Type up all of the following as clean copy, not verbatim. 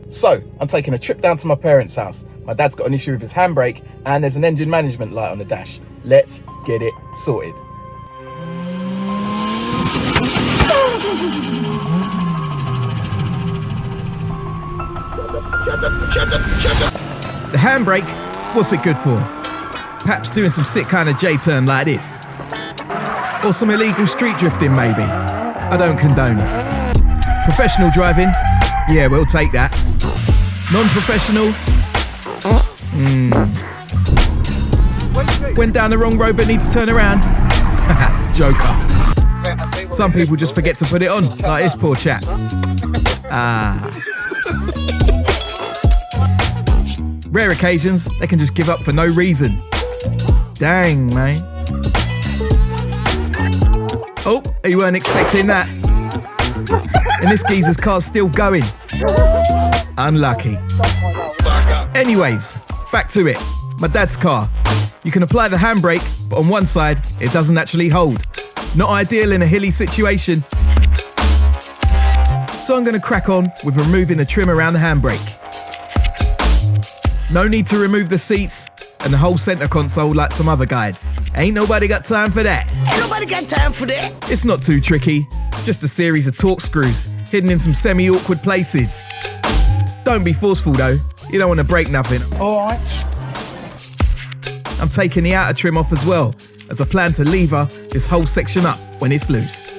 So, I'm taking a trip down to my parents' house. My dad's got an issue with his handbrake and there's an engine management light on the dash. Let's get it sorted. The handbrake, what's it good for? Perhaps doing some sick kind of J-turn like this. Or some illegal street drifting maybe. I don't condone it. Professional driving, yeah, we'll take that. Non-professional, Went down the wrong road but need to turn around. Joker. Some people just forget to put it on, like this poor chap. Rare occasions, they can just give up for no reason. Dang, mate. Oh, you weren't expecting that. And this geezer's car's still going. Unlucky. Anyways, back to it. My dad's car. You can apply the handbrake, but on one side, it doesn't actually hold. Not ideal in a hilly situation. So I'm gonna crack on with removing the trim around the handbrake. No need to remove the seats and the whole center console like some other guides. Ain't nobody got time for that. Ain't nobody got time for that. It's not too tricky, just a series of torque screws hidden in some semi-awkward places. Don't be forceful though, you don't want to break nothing. Alright. I'm taking the outer trim off as well, as I plan to lever this whole section up when it's loose.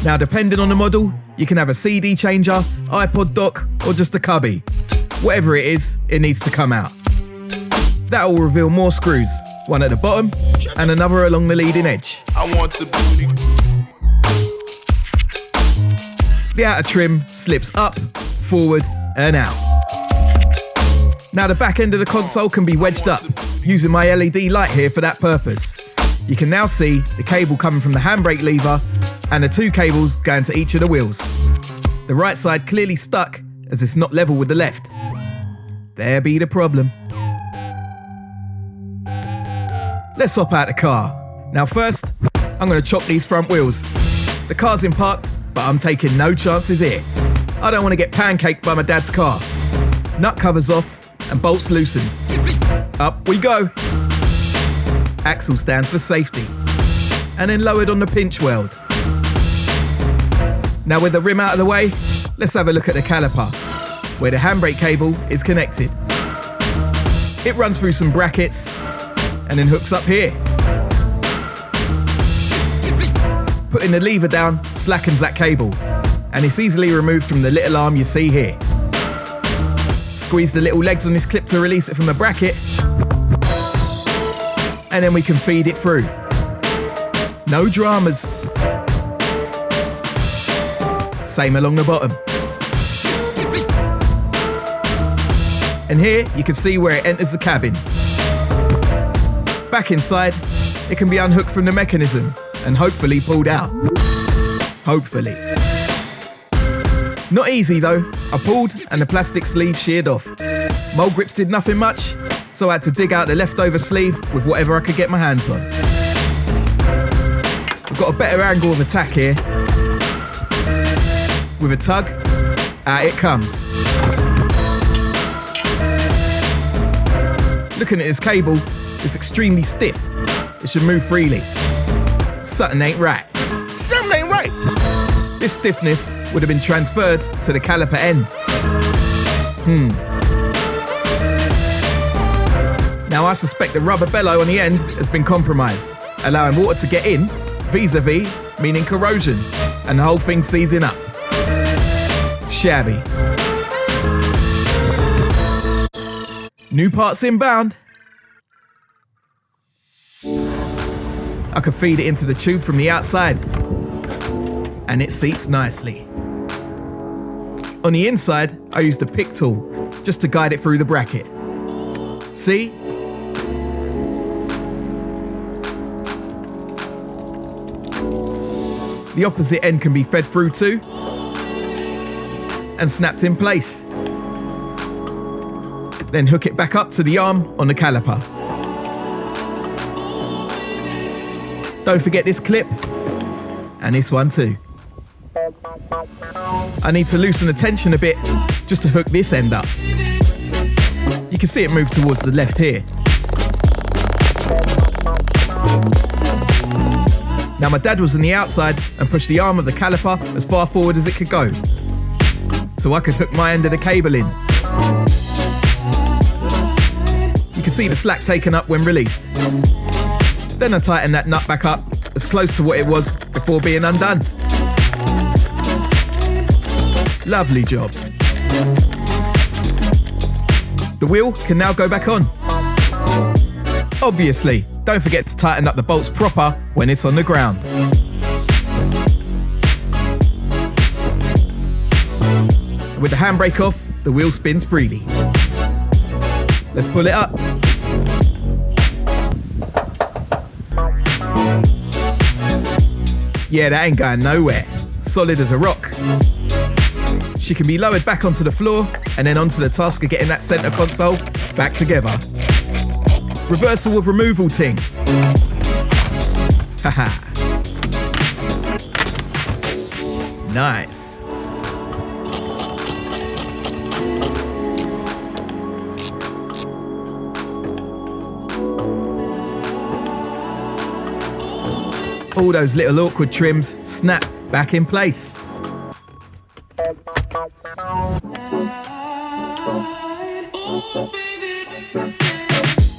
Now depending on the model, you can have a CD changer, iPod dock, or just a cubby. Whatever it is, it needs to come out. That will reveal more screws, one at the bottom and another along the leading edge. I want the booty. The outer trim slips up, forward and out. Now the back end of the console can be wedged up, using my LED light here for that purpose. You can now see the cable coming from the handbrake lever and the two cables going to each of the wheels. The right side clearly stuck as it's not level with the left. There be the problem. Let's hop out the car. Now first, I'm going to chop these front wheels. The car's in park, but I'm taking no chances here. I don't want to get pancaked by my dad's car. Nut covers off and bolts loosened. Up we go. Axle stands for safety. And then lowered on the pinch weld. Now with the rim out of the way, let's have a look at the caliper, where the handbrake cable is connected. It runs through some brackets and then hooks up here. Putting the lever down slackens that cable, and it's easily removed from the little arm you see here. Squeeze the little legs on this clip to release it from the bracket, and then we can feed it through. No dramas. Same along the bottom. And here you can see where it enters the cabin. Back inside, it can be unhooked from the mechanism and hopefully pulled out. Hopefully. Not easy though. I pulled and the plastic sleeve sheared off. Mole grips did nothing much, so I had to dig out the leftover sleeve with whatever I could get my hands on. I've got a better angle of attack here. With a tug, out it comes. Looking at this cable, it's extremely stiff. It should move freely. Something ain't right. Something ain't right. This stiffness would have been transferred to the caliper end. Now I suspect the rubber bellow on the end has been compromised, allowing water to get in, vis-a-vis, meaning corrosion, and the whole thing seizing up. Shabby. New parts inbound. I could feed it into the tube from the outside, and it seats nicely. On the inside, I used a pick tool just to guide it through the bracket. See? The opposite end can be fed through too, and snapped in place. Then hook it back up to the arm on the caliper. Don't forget this clip, and this one too. I need to loosen the tension a bit just to hook this end up. You can see it move towards the left here. Now my dad was on the outside and pushed the arm of the caliper as far forward as it could go, so I could hook my end of the cable in. You can see the slack taken up when released. Then I tightened that nut back up as close to what it was before being undone. Lovely job. The wheel can now go back on. Obviously, don't forget to tighten up the bolts proper when it's on the ground. With the handbrake off, the wheel spins freely. Let's pull it up. Yeah, that ain't going nowhere. Solid as a rock. She can be lowered back onto the floor and then onto the task of getting that centre console back together. Reversal of removal ting. Haha. Nice. All those little awkward trims snap back in place.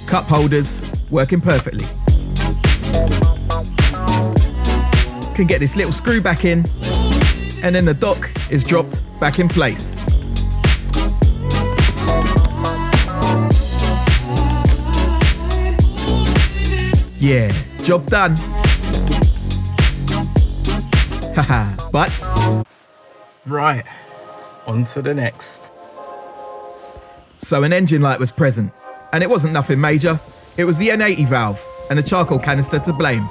Cup holders working perfectly. Can get this little screw back in, and then the dock is dropped back in place. Yeah, job done. Haha, but Right, on to the next. so an engine light was present, and it wasn't nothing major. It was the N80 valve and a charcoal canister to blame.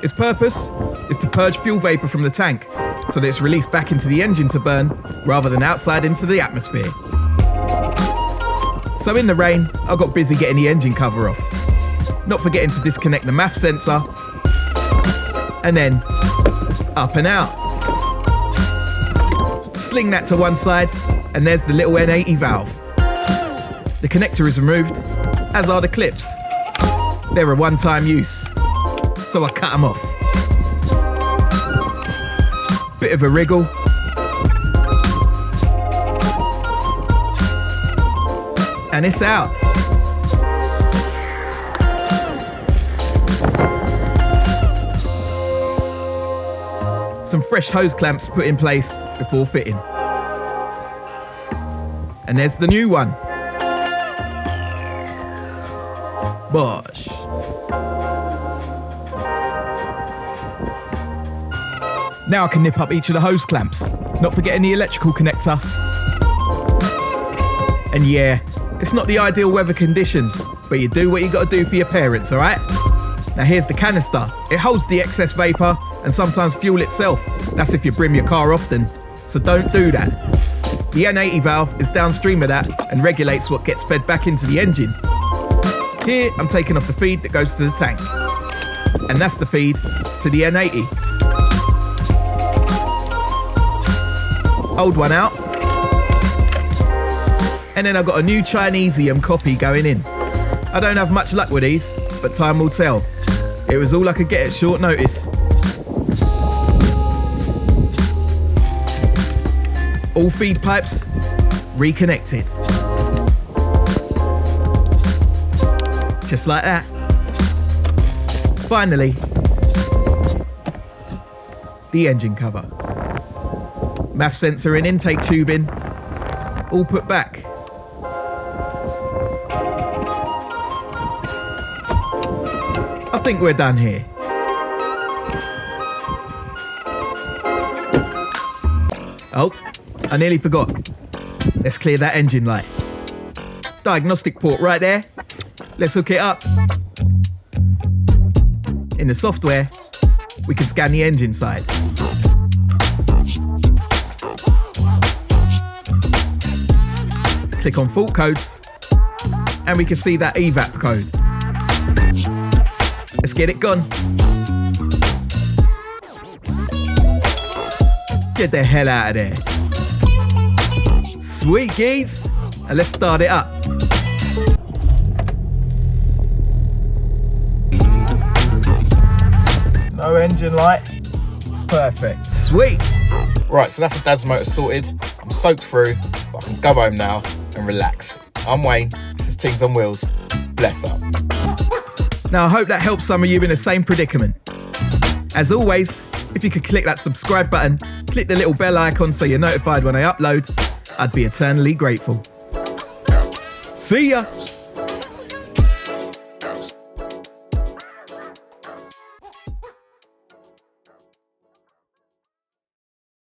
Its purpose is to purge fuel vapor from the tank so that it's released back into the engine to burn rather than outside into the atmosphere. So in the rain, I got busy getting the engine cover off, not forgetting to disconnect the MAF sensor, and then up and out. Sling that to one side, and there's the little N80 valve. The connector is removed, as are the clips. They're a one-time use, so I cut them off. Bit of a wriggle. And it's out. Some fresh hose clamps put in place before fitting. And there's the new one. Bosh. Now I can nip up each of the hose clamps, not forgetting the electrical connector. And yeah, it's not the ideal weather conditions, but you do what you gotta do for your parents, alright? Now here's the canister. It holds the excess vapor and sometimes fuel itself. That's if you brim your car often, so don't do that. The N80 valve is downstream of that and regulates what gets fed back into the engine. Here I'm taking off the feed that goes to the tank, and that's the feed to the N80. Old one out, and then I've got a new Chinesium copy going in. I don't have much luck with these, but time will tell. It was all I could get at short notice. All feed pipes reconnected. Just like that. Finally, the engine cover. MAF sensor and intake tubing, all put back. I think we're done here. Oh, I nearly forgot. Let's clear that engine light. Diagnostic port right there. Let's hook it up. In the software, we can scan the engine side. Click on fault codes, and we can see that EVAP code. Let's get it gone. Get the hell out of there. Sweet geez. Now let's start it up. No engine light. Perfect. Sweet. Right, so that's the dad's motor sorted. I'm soaked through, but I can go home now and relax. I'm Wayne, this is Things on Wheels. Bless up. Now I hope that helps some of you in the same predicament. As always, if you could click that subscribe button, click the little bell icon so you're notified when I upload, I'd be eternally grateful. See ya!